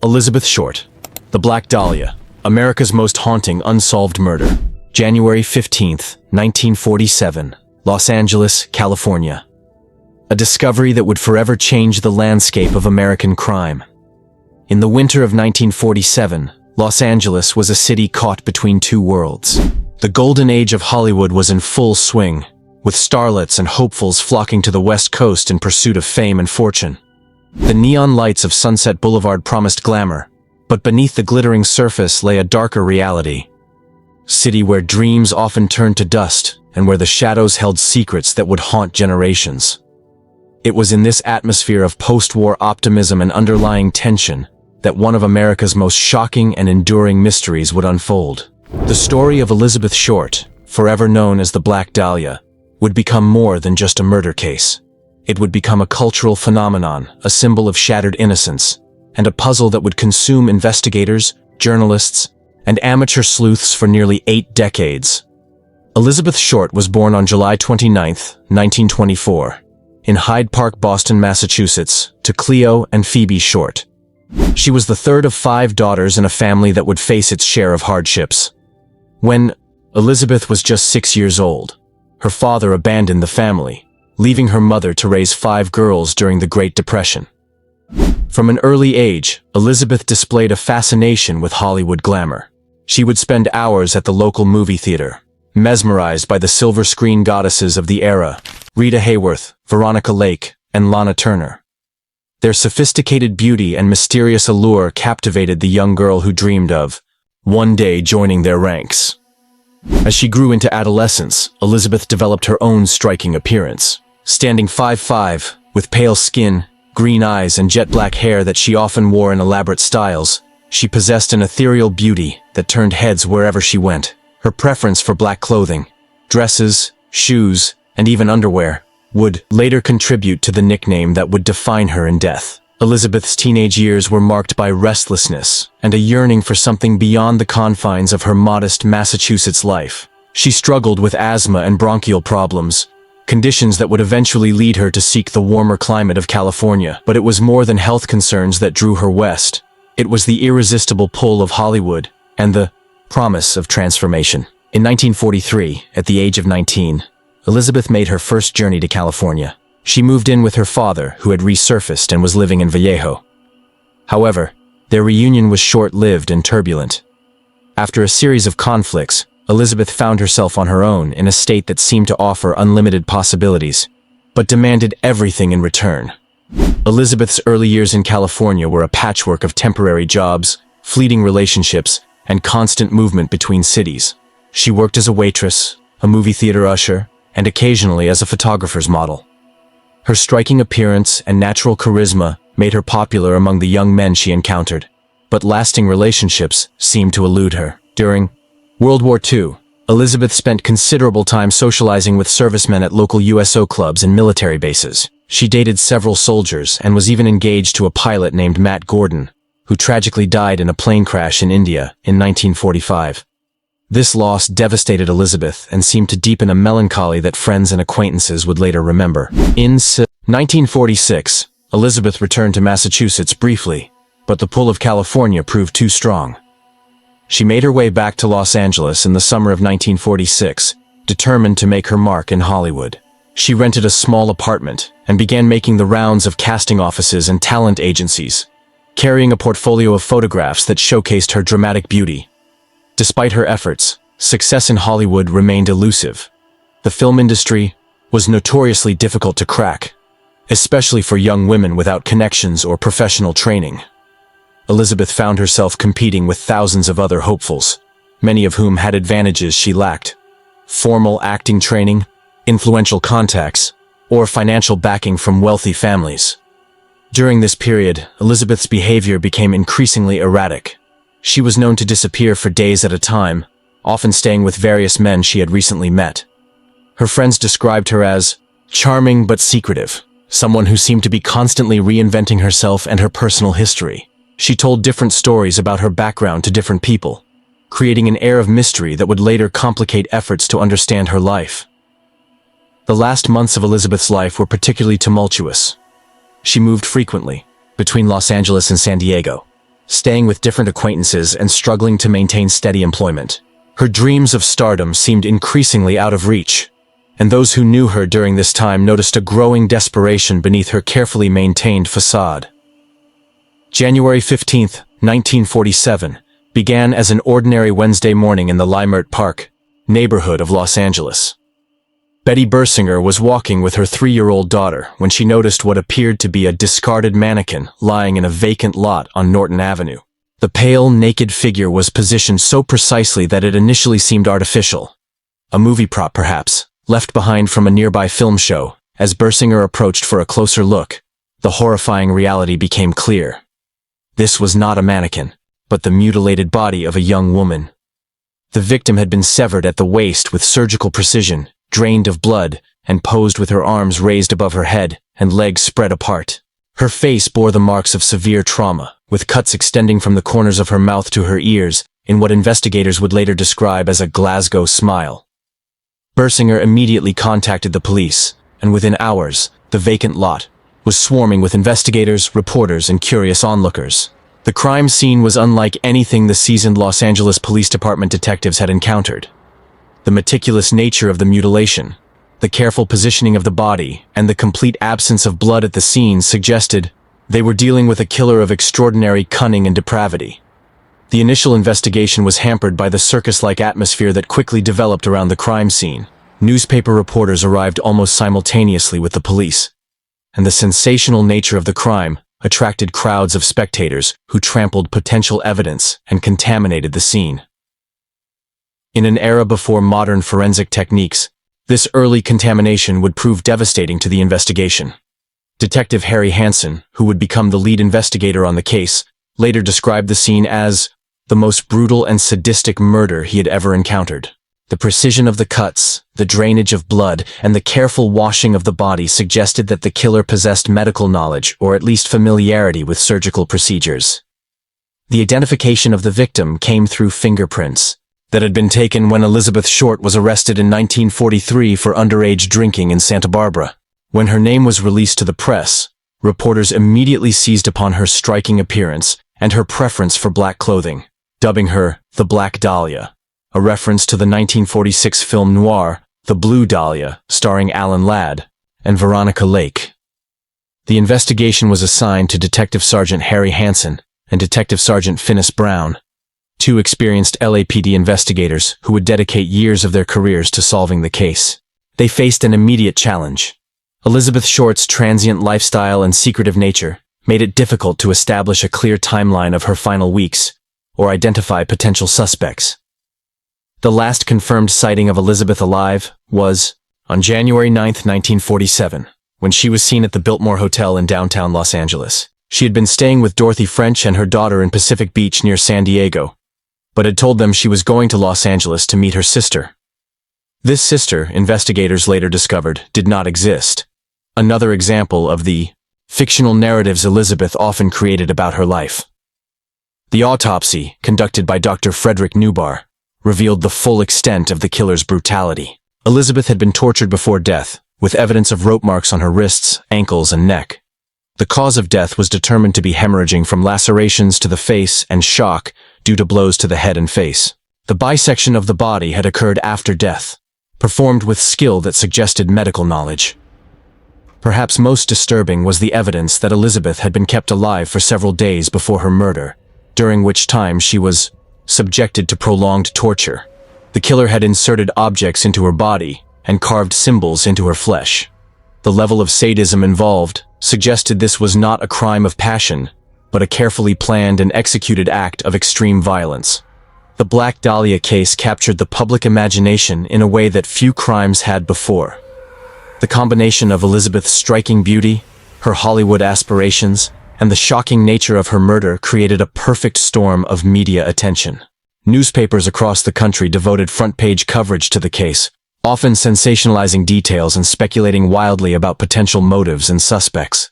Elizabeth Short, The Black Dahlia, America's Most Haunting Unsolved Murder. January 15th, 1947, Los Angeles, California. A discovery that would forever change the landscape of American crime. In the winter of 1947, Los Angeles was a city caught between two worlds. The golden age of Hollywood was in full swing, with starlets and hopefuls flocking to the West Coast in pursuit of fame and fortune. The neon lights of Sunset Boulevard promised glamour, but beneath the glittering surface lay a darker reality. City where dreams often turned to dust and where the shadows held secrets that would haunt generations. It was in this atmosphere of post-war optimism and underlying tension that one of America's most shocking and enduring mysteries would unfold. The story of Elizabeth Short, forever known as the Black Dahlia, would become more than just a murder case. It would become a cultural phenomenon, a symbol of shattered innocence, and a puzzle that would consume investigators, journalists, and amateur sleuths for nearly 8 decades. Elizabeth Short was born on July 29, 1924, in Hyde Park, Boston, Massachusetts, to Cleo and Phoebe Short. She was the third of 5 daughters in a family that would face its share of hardships. When Elizabeth was just 6 years old, her father abandoned the family, leaving her mother to raise 5 girls during the Great Depression. From an early age, Elizabeth displayed a fascination with Hollywood glamour. She would spend hours at the local movie theater, mesmerized by the silver screen goddesses of the era, Rita Hayworth, Veronica Lake, and Lana Turner. Their sophisticated beauty and mysterious allure captivated the young girl who dreamed of one day joining their ranks. As she grew into adolescence, Elizabeth developed her own striking appearance. Standing 5'5", with pale skin, green eyes, and jet black hair that she often wore in elaborate styles, she possessed an ethereal beauty that turned heads wherever she went. Her preference for black clothing, dresses, shoes, and even underwear would later contribute to the nickname that would define her in death. Elizabeth's teenage years were marked by restlessness and a yearning for something beyond the confines of her modest Massachusetts life. She struggled with asthma and bronchial problems, conditions that would eventually lead her to seek the warmer climate of California. But it was more than health concerns that drew her west. It was the irresistible pull of Hollywood and the promise of transformation. In 1943, at the age of 19, Elizabeth made her first journey to California. She moved in with her father, who had resurfaced and was living in Vallejo. However, their reunion was short-lived and turbulent. After a series of conflicts, Elizabeth found herself on her own in a state that seemed to offer unlimited possibilities, but demanded everything in return. Elizabeth's early years in California were a patchwork of temporary jobs, fleeting relationships, and constant movement between cities. She worked as a waitress, a movie theater usher, and occasionally as a photographer's model. Her striking appearance and natural charisma made her popular among the young men she encountered, but lasting relationships seemed to elude her. During World War II, Elizabeth spent considerable time socializing with servicemen at local USO clubs and military bases. She dated several soldiers and was even engaged to a pilot named Matt Gordon, who tragically died in a plane crash in India in 1945. This loss devastated Elizabeth and seemed to deepen a melancholy that friends and acquaintances would later remember. In 1946, Elizabeth returned to Massachusetts briefly, but the pull of California proved too strong. She made her way back to Los Angeles in the summer of 1946, determined to make her mark in Hollywood. She rented a small apartment and began making the rounds of casting offices and talent agencies, carrying a portfolio of photographs that showcased her dramatic beauty. Despite her efforts, success in Hollywood remained elusive. The film industry was notoriously difficult to crack, especially for young women without connections or professional training. Elizabeth found herself competing with thousands of other hopefuls, many of whom had advantages she lacked: formal acting training, influential contacts, or financial backing from wealthy families. During this period, Elizabeth's behavior became increasingly erratic. She was known to disappear for days at a time, often staying with various men she had recently met. Her friends described her as charming but secretive, someone who seemed to be constantly reinventing herself and her personal history. She told different stories about her background to different people, creating an air of mystery that would later complicate efforts to understand her life. The last months of Elizabeth's life were particularly tumultuous. She moved frequently between Los Angeles and San Diego, staying with different acquaintances and struggling to maintain steady employment. Her dreams of stardom seemed increasingly out of reach, and those who knew her during this time noticed a growing desperation beneath her carefully maintained facade. January 15, 1947, began as an ordinary Wednesday morning in the Leimert Park neighborhood of Los Angeles. Betty Bersinger was walking with her 3-year-old daughter when she noticed what appeared to be a discarded mannequin lying in a vacant lot on Norton Avenue. The pale, naked figure was positioned so precisely that it initially seemed artificial. A movie prop, perhaps, left behind from a nearby film show. As Bersinger approached for a closer look, the horrifying reality became clear. This was not a mannequin, but the mutilated body of a young woman. The victim had been severed at the waist with surgical precision, drained of blood, and posed with her arms raised above her head and legs spread apart. Her face bore the marks of severe trauma, with cuts extending from the corners of her mouth to her ears in what investigators would later describe as a Glasgow smile. Bersinger immediately contacted the police, and within hours, the vacant lot was swarming with investigators, reporters, and curious onlookers. The crime scene was unlike anything the seasoned Los Angeles Police Department detectives had encountered. The meticulous nature of the mutilation, the careful positioning of the body, and the complete absence of blood at the scene suggested they were dealing with a killer of extraordinary cunning and depravity. The initial investigation was hampered by the circus-like atmosphere that quickly developed around the crime scene. Newspaper reporters arrived almost simultaneously with the police, and the sensational nature of the crime attracted crowds of spectators who trampled potential evidence and contaminated the scene. In an era before modern forensic techniques, this early contamination would prove devastating to the investigation. Detective Harry Hansen, who would become the lead investigator on the case, later described the scene as the most brutal and sadistic murder he had ever encountered. The precision of the cuts, the drainage of blood, and the careful washing of the body suggested that the killer possessed medical knowledge or at least familiarity with surgical procedures. The identification of the victim came through fingerprints that had been taken when Elizabeth Short was arrested in 1943 for underage drinking in Santa Barbara. When her name was released to the press, reporters immediately seized upon her striking appearance and her preference for black clothing, dubbing her the Black Dahlia, a reference to the 1946 film noir The Blue Dahlia, starring Alan Ladd and Veronica Lake. The investigation was assigned to Detective Sergeant Harry Hansen and Detective Sergeant Finis Brown, two experienced LAPD investigators who would dedicate years of their careers to solving the case. They faced an immediate challenge. Elizabeth Short's transient lifestyle and secretive nature made it difficult to establish a clear timeline of her final weeks or identify potential suspects. The last confirmed sighting of Elizabeth alive was on January 9, 1947, when she was seen at the Biltmore Hotel in downtown Los Angeles. She had been staying with Dorothy French and her daughter in Pacific Beach near San Diego, but had told them she was going to Los Angeles to meet her sister. This sister, investigators later discovered, did not exist. Another example of the fictional narratives Elizabeth often created about her life. The autopsy, conducted by Dr. Frederick Newbar, revealed the full extent of the killer's brutality. Elizabeth had been tortured before death, with evidence of rope marks on her wrists, ankles, and neck. The cause of death was determined to be hemorrhaging from lacerations to the face and shock due to blows to the head and face. The bisection of the body had occurred after death, performed with skill that suggested medical knowledge. Perhaps most disturbing was the evidence that Elizabeth had been kept alive for several days before her murder, during which time she was subjected to prolonged torture. The killer had inserted objects into her body and carved symbols into her flesh. The level of sadism involved suggested this was not a crime of passion, but a carefully planned and executed act of extreme violence. The Black Dahlia case captured the public imagination in a way that few crimes had before. The combination of Elizabeth's striking beauty, her Hollywood aspirations, and the shocking nature of her murder created a perfect storm of media attention. Newspapers across the country devoted front-page coverage to the case, often sensationalizing details and speculating wildly about potential motives and suspects.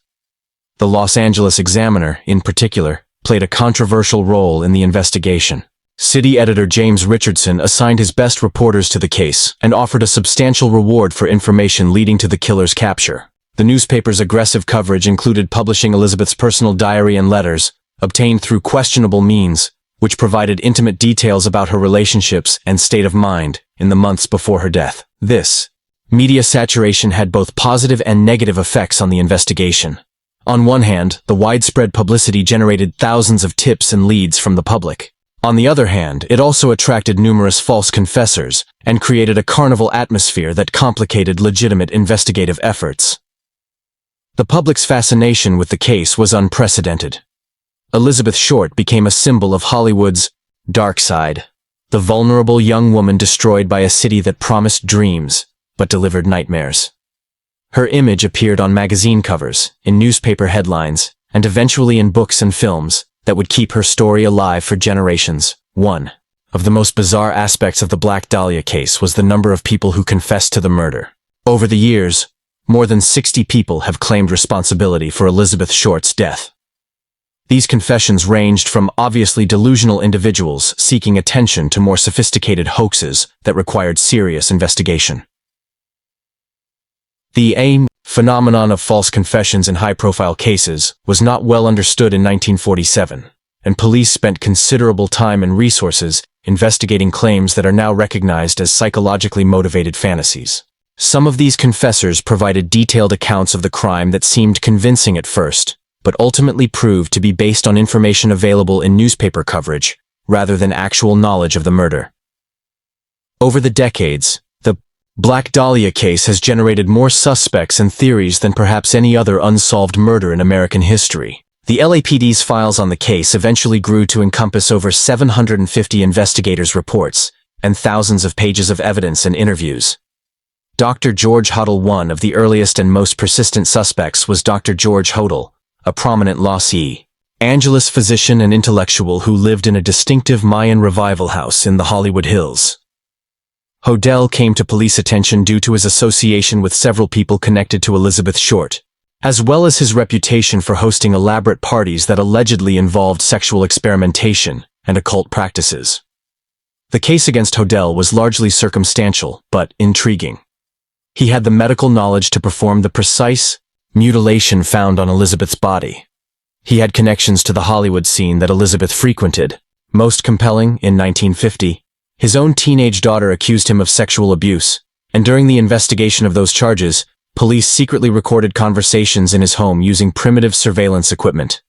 The Los Angeles Examiner, in particular, played a controversial role in the investigation. City editor James Richardson assigned his best reporters to the case and offered a substantial reward for information leading to the killer's capture. The newspaper's aggressive coverage included publishing Elizabeth's personal diary and letters, obtained through questionable means, which provided intimate details about her relationships and state of mind in the months before her death. This media saturation had both positive and negative effects on the investigation. On one hand, the widespread publicity generated thousands of tips and leads from the public. On the other hand, it also attracted numerous false confessors and created a carnival atmosphere that complicated legitimate investigative efforts. The public's fascination with the case was unprecedented. Elizabeth Short became a symbol of Hollywood's dark side, the vulnerable young woman destroyed by a city that promised dreams but delivered nightmares. Her image appeared on magazine covers, in newspaper headlines, and eventually in books and films that would keep her story alive for generations. One of the most bizarre aspects of the Black Dahlia case was the number of people who confessed to the murder. Over the years, more than 60 people have claimed responsibility for Elizabeth Short's death. These confessions ranged from obviously delusional individuals seeking attention to more sophisticated hoaxes that required serious investigation. The phenomenon of false confessions in high-profile cases was not well understood in 1947, and police spent considerable time and resources investigating claims that are now recognized as psychologically motivated fantasies. Some of these confessors provided detailed accounts of the crime that seemed convincing at first, but ultimately proved to be based on information available in newspaper coverage, rather than actual knowledge of the murder. Over the decades, the Black Dahlia case has generated more suspects and theories than perhaps any other unsolved murder in American history. The LAPD's files on the case eventually grew to encompass over 750 investigators' reports and thousands of pages of evidence and interviews. Dr. George Hodel, one of the earliest and most persistent suspects, was Dr. George Hodel, a prominent Los Angeles physician and intellectual who lived in a distinctive Mayan revival house in the Hollywood Hills. Hodel came to police attention due to his association with several people connected to Elizabeth Short, as well as his reputation for hosting elaborate parties that allegedly involved sexual experimentation and occult practices. The case against Hodel was largely circumstantial, but intriguing. He had the medical knowledge to perform the precise mutilation found on Elizabeth's body. He had connections to the Hollywood scene that Elizabeth frequented. Most compelling, in 1950, his own teenage daughter accused him of sexual abuse, and during the investigation of those charges, police secretly recorded conversations in his home using primitive surveillance equipment.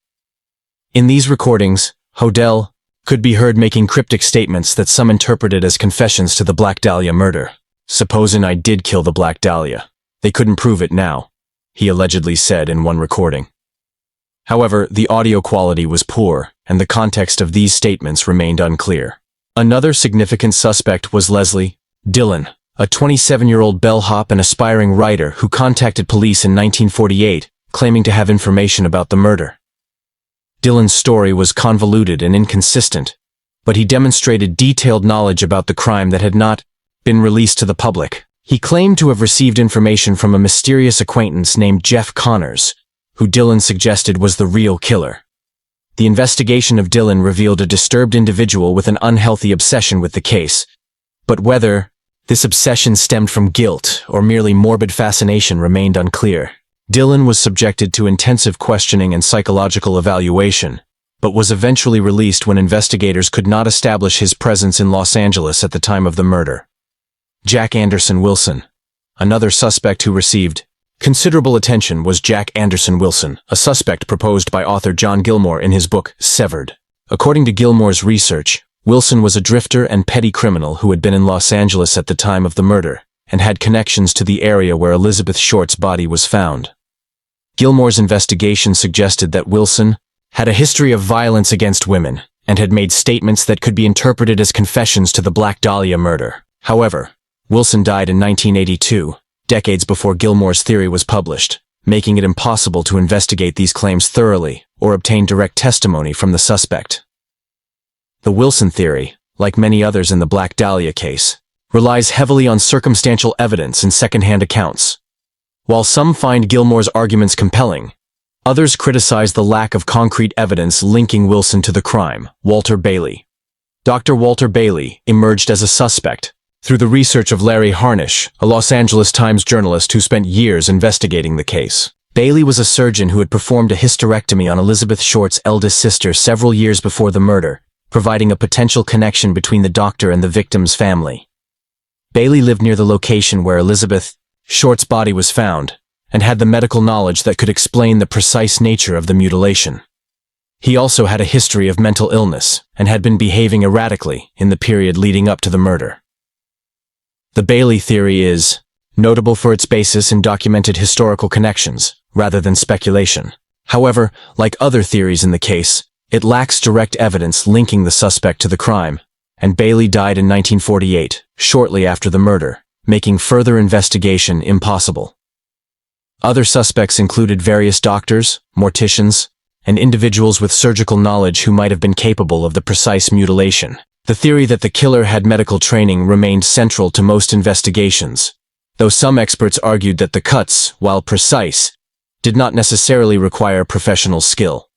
In these recordings, Hodel could be heard making cryptic statements that some interpreted as confessions to the Black Dahlia murder. "Supposin' I did kill the Black Dahlia. They couldn't prove it now," he allegedly said in one recording. However, the audio quality was poor, and the context of these statements remained unclear. Another significant suspect was Leslie Dillon, a 27-year-old bellhop and aspiring writer who contacted police in 1948, claiming to have information about the murder. Dillon's story was convoluted and inconsistent, but he demonstrated detailed knowledge about the crime that had not been released to the public. He claimed to have received information from a mysterious acquaintance named Jeff Connors, who Dillon suggested was the real killer. The investigation of Dillon revealed a disturbed individual with an unhealthy obsession with the case, but whether this obsession stemmed from guilt or merely morbid fascination remained unclear. Dillon was subjected to intensive questioning and psychological evaluation, but was eventually released when investigators could not establish his presence in Los Angeles at the time of the murder. Jack Anderson Wilson. Another suspect who received considerable attention was Jack Anderson Wilson, a suspect proposed by author John Gilmore in his book, Severed. According to Gilmore's research, Wilson was a drifter and petty criminal who had been in Los Angeles at the time of the murder, and had connections to the area where Elizabeth Short's body was found. Gilmore's investigation suggested that Wilson had a history of violence against women, and had made statements that could be interpreted as confessions to the Black Dahlia murder. However, Wilson died in 1982, decades before Gilmore's theory was published, making it impossible to investigate these claims thoroughly or obtain direct testimony from the suspect. The Wilson theory, like many others in the Black Dahlia case, relies heavily on circumstantial evidence and secondhand accounts. While some find Gilmore's arguments compelling, others criticize the lack of concrete evidence linking Wilson to the crime. Walter Bailey. Dr. Walter Bailey emerged as a suspect through the research of Larry Harnish, a Los Angeles Times journalist who spent years investigating the case. Bailey was a surgeon who had performed a hysterectomy on Elizabeth Short's eldest sister several years before the murder, providing a potential connection between the doctor and the victim's family. Bailey lived near the location where Elizabeth Short's body was found, and had the medical knowledge that could explain the precise nature of the mutilation. He also had a history of mental illness and had been behaving erratically in the period leading up to the murder. The Bailey theory is notable for its basis in documented historical connections, rather than speculation. However, like other theories in the case, it lacks direct evidence linking the suspect to the crime, and Bailey died in 1948, shortly after the murder, making further investigation impossible. Other suspects included various doctors, morticians, and individuals with surgical knowledge who might have been capable of the precise mutilation. The theory that the killer had medical training remained central to most investigations, though some experts argued that the cuts, while precise, did not necessarily require professional skill.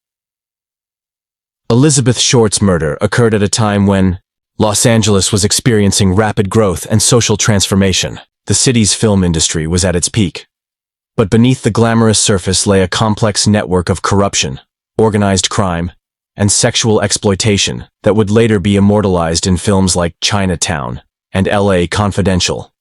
Elizabeth Short's murder occurred at a time when Los Angeles was experiencing rapid growth and social transformation. The city's film industry was at its peak. But beneath the glamorous surface lay a complex network of corruption, organized crime, and sexual exploitation that would later be immortalized in films like Chinatown and LA Confidential.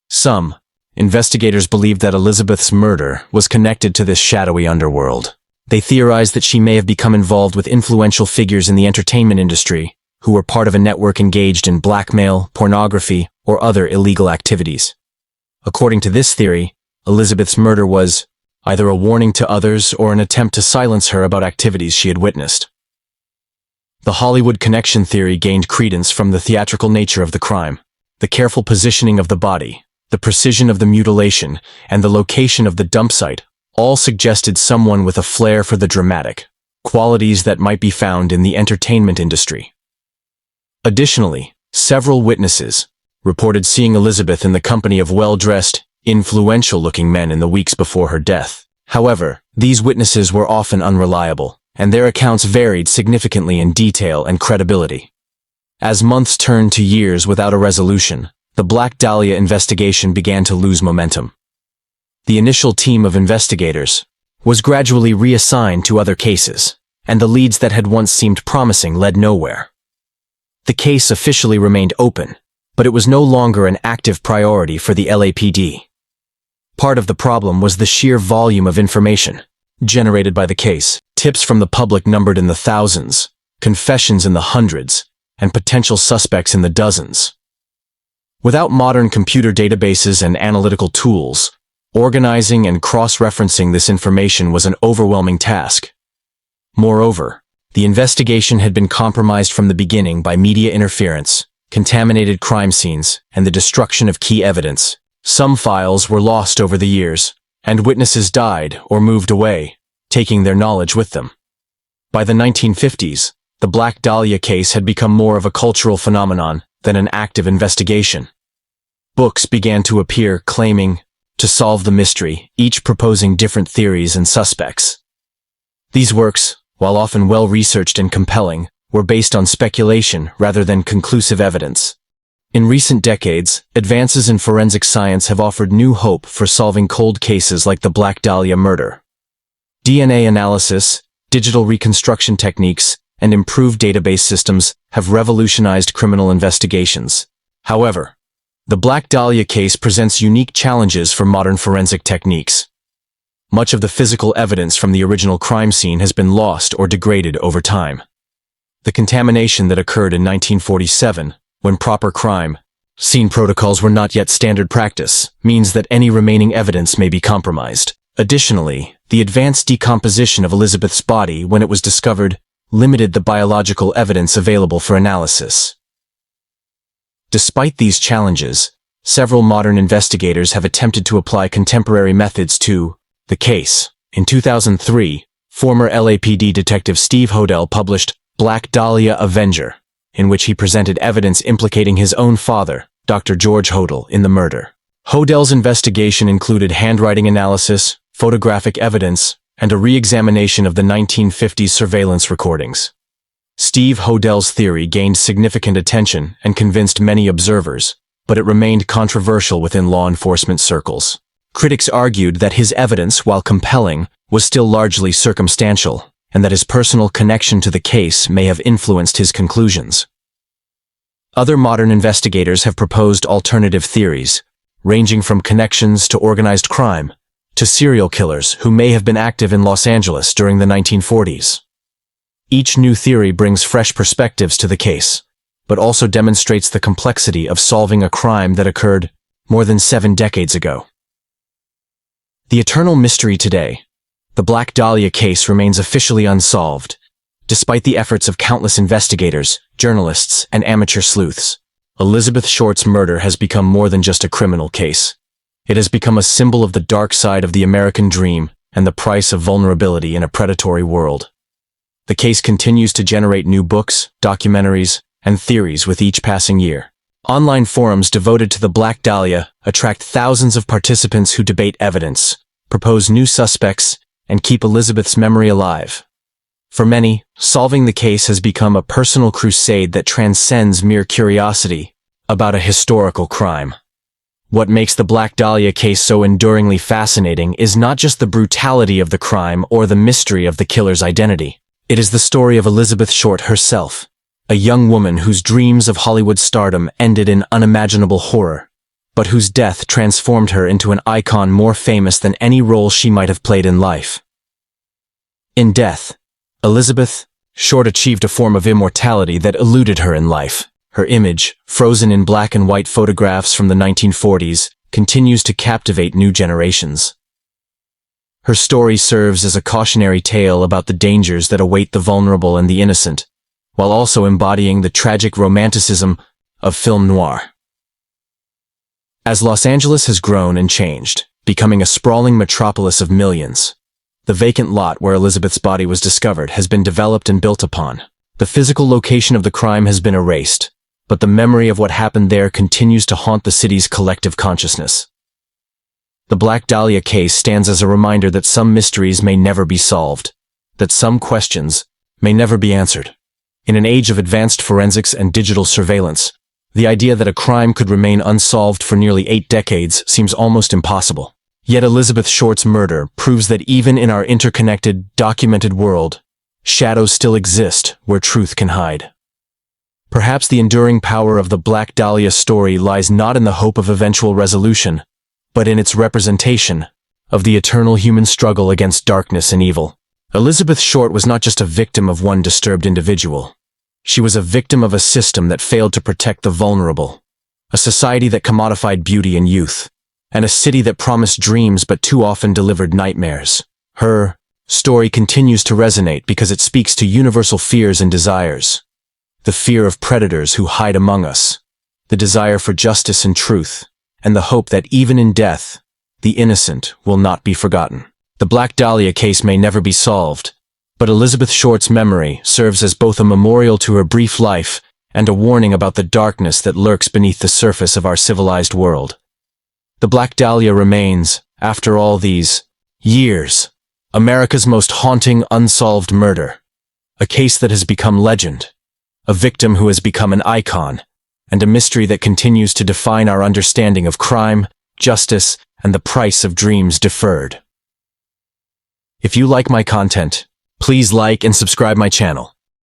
Some investigators believed that Elizabeth's murder was connected to this shadowy underworld. They theorized that she may have become involved with influential figures in the entertainment industry who were part of a network engaged in blackmail, pornography, or other illegal activities. According to this theory, Elizabeth's murder was either a warning to others or an attempt to silence her about activities she had witnessed. The Hollywood connection theory gained credence from the theatrical nature of the crime. The careful positioning of the body, the precision of the mutilation, and the location of the dump site all suggested someone with a flair for the dramatic, qualities that might be found in the entertainment industry. Additionally, several witnesses reported seeing Elizabeth in the company of well-dressed, influential-looking men in the weeks before her death. However, these witnesses were often unreliable, and their accounts varied significantly in detail and credibility. As months turned to years without a resolution, the Black Dahlia investigation began to lose momentum. The initial team of investigators was gradually reassigned to other cases, and the leads that had once seemed promising led nowhere. The case officially remained open, but it was no longer an active priority for the LAPD. Part of the problem was the sheer volume of information generated by the case. Tips from the public numbered in the thousands, confessions in the hundreds, and potential suspects in the dozens. Without modern computer databases and analytical tools, organizing and cross-referencing this information was an overwhelming task. Moreover, the investigation had been compromised from the beginning by media interference, contaminated crime scenes, and the destruction of key evidence. Some files were lost over the years, and witnesses died or moved away, taking their knowledge with them. By the 1950s, the Black Dahlia case had become more of a cultural phenomenon than an active investigation. Books began to appear claiming to solve the mystery, each proposing different theories and suspects. These works, while often well-researched and compelling, were based on speculation rather than conclusive evidence. In recent decades, advances in forensic science have offered new hope for solving cold cases like the Black Dahlia murder. DNA analysis, digital reconstruction techniques, and improved database systems have revolutionized criminal investigations. However, the Black Dahlia case presents unique challenges for modern forensic techniques. Much of the physical evidence from the original crime scene has been lost or degraded over time. The contamination that occurred in 1947, when proper crime scene protocols were not yet standard practice, means that any remaining evidence may be compromised. Additionally, the advanced decomposition of Elizabeth's body when it was discovered limited the biological evidence available for analysis. Despite these challenges, several modern investigators have attempted to apply contemporary methods to the case. In 2003, former LAPD detective Steve Hodel published Black Dahlia Avenger, in which he presented evidence implicating his own father, Dr. George Hodel, in the murder. Hodel's investigation included handwriting analysis, photographic evidence, and a re-examination of the 1950s surveillance recordings. Steve Hodel's theory gained significant attention and convinced many observers, but it remained controversial within law enforcement circles. Critics argued that his evidence, while compelling, was still largely circumstantial, and that his personal connection to the case may have influenced his conclusions. Other modern investigators have proposed alternative theories, ranging from connections to organized crime, to serial killers who may have been active in Los Angeles during the 1940s. Each new theory brings fresh perspectives to the case, but also demonstrates the complexity of solving a crime that occurred more than 7 decades ago. The eternal mystery today, the Black Dahlia case, remains officially unsolved, despite the efforts of countless investigators, journalists, and amateur sleuths. Elizabeth Short's murder has become more than just a criminal case. It has become a symbol of the dark side of the American dream and the price of vulnerability in a predatory world. The case continues to generate new books, documentaries, and theories with each passing year. Online forums devoted to the Black Dahlia attract thousands of participants who debate evidence, propose new suspects, and keep Elizabeth's memory alive. For many, solving the case has become a personal crusade that transcends mere curiosity about a historical crime. What makes the Black Dahlia case so enduringly fascinating is not just the brutality of the crime or the mystery of the killer's identity. It is the story of Elizabeth Short herself, a young woman whose dreams of Hollywood stardom ended in unimaginable horror, but whose death transformed her into an icon more famous than any role she might have played in life. In death, Elizabeth Short achieved a form of immortality that eluded her in life. Her image, frozen in black and white photographs from the 1940s, continues to captivate new generations. Her story serves as a cautionary tale about the dangers that await the vulnerable and the innocent, while also embodying the tragic romanticism of film noir. As Los Angeles has grown and changed, becoming a sprawling metropolis of millions, the vacant lot where Elizabeth's body was discovered has been developed and built upon. The physical location of the crime has been erased, but the memory of what happened there continues to haunt the city's collective consciousness. The Black Dahlia case stands as a reminder that some mysteries may never be solved, that some questions may never be answered. In an age of advanced forensics and digital surveillance, the idea that a crime could remain unsolved for nearly 8 decades seems almost impossible. Yet Elizabeth Short's murder proves that even in our interconnected, documented world, shadows still exist where truth can hide. Perhaps the enduring power of the Black Dahlia story lies not in the hope of eventual resolution, but in its representation of the eternal human struggle against darkness and evil. Elizabeth Short was not just a victim of one disturbed individual. She was a victim of a system that failed to protect the vulnerable, a society that commodified beauty and youth, and a city that promised dreams but too often delivered nightmares. Her story continues to resonate because it speaks to universal fears and desires. The fear of predators who hide among us, the desire for justice and truth, and the hope that even in death, the innocent will not be forgotten. The Black Dahlia case may never be solved, but Elizabeth Short's memory serves as both a memorial to her brief life and a warning about the darkness that lurks beneath the surface of our civilized world. The Black Dahlia remains, after all these years, America's most haunting unsolved murder, a case that has become legend, a victim who has become an icon, and a mystery that continues to define our understanding of crime, justice, and the price of dreams deferred. If you like my content, please like and subscribe my channel.